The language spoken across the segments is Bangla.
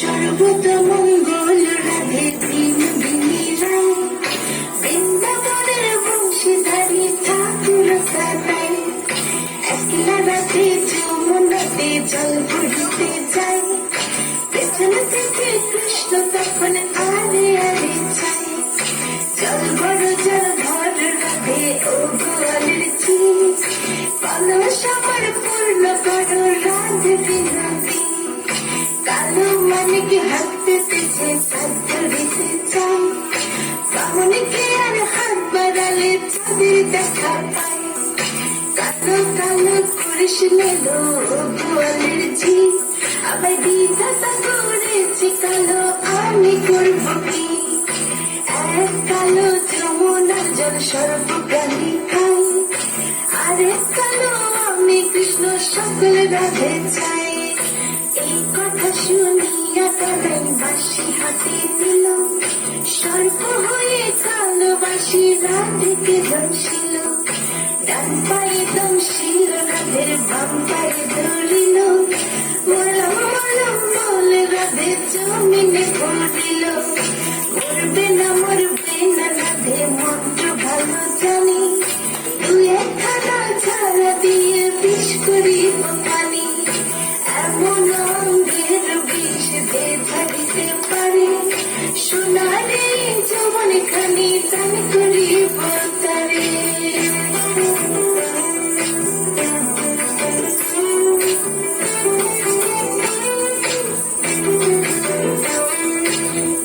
সর্বতমঙ্গল রাধে বিনোদিনী রায়, বৃন্দাবনের বংশীধারী ঠাকুর সদাই। একলা রাতে যমুনাতে জল ভরিতে যায়, পেছন থেকে কৃষ্ণ তখন আরে আরে চায়। জল ভর রাধে ও গোয়ালের চিজ, কলস আমার পূর্ণ করো রাধে বিনোদী। কালো মানিকে হাতে পিছে সাধ্য দিতে চাই, কামনিকে আর হাত বাড়ালে চাঁদের দেখা পাই। কালো কালো করিস মেলো গোয়ালের ঝি, আবার বিধাতা করেছি কালো আমি করব কি। এক কালো যমুনার জল সর্বপ্রাণী খাই, আরেক কালো আমি কৃষ্ণ সকল রাধে চাই। এই কথা শুনিয়া কালাই বাঁশি হাতে নিল, সর্প হয়ে কালো বাঁশি রাধেকে দংশিল। ডান পায়ে দংশিল রাধের, বাম পায়ে ধরিল, মলম মলম বলে রাধে জমিনে পড়িল। মরবে না রাধে মন্ত্র ভালো জানি, দুই একখানা ছাড়া দিয়ে বিষ করিব পানি। এমন অঙ্গের বিষ ঝাড়িতে পারে, সোনারে যৌবন খানি দান করিব তারে।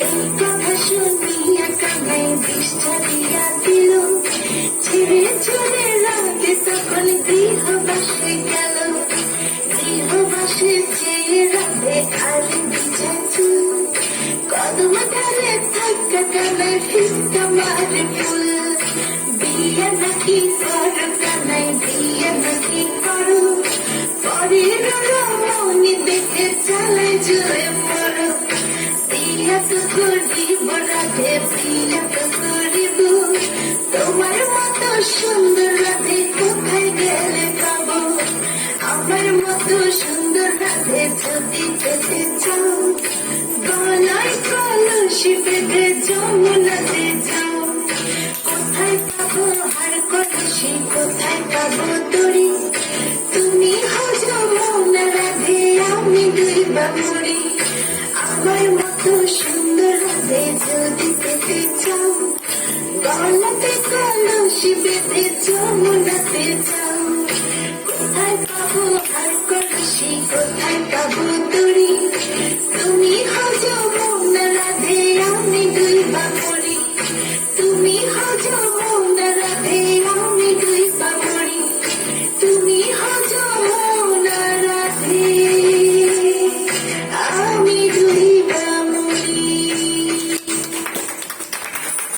এই কথা শুনিয়া কানাই বিষ ঝাড়িয়া দিল, ছেড়ে চলে রাধে তখন গৃহবাসে গেল। গৃহবাসে চেয়ে রাধে আর বিছা চুল, কদম ধারে থাকা কানাই ফিসকা মারে ফুল। বিয়ে নাকি করো কানাই, বিয়ে নাকি করো, পরের রমণী দেখে চালাই জুড়ে পড়ো। বিয়ে তো করিব রাধে, বিয়ে তো করিব, তোমার মতো সুন্দর রাধে কোথায় গেলে পাবো। আমার মতো সুন্দর রাধে যদি পেতে চাও, গলায় কলসি বেঁধে যমুনাতে যাও। কোথায় পাবো হার কলসি, কোথায় পাবো দড়ি, তুমি হও যমুনা রাধে, আমি দুই বাবুরি। আমার মতো সুন্দর রাধে যদি পেতে চাও, গলাতে কলসি বেঁধে যমুনাতে যাও। কোথায় পাবো হার কলসি, কোথায় পাবো দড়ি, তুমি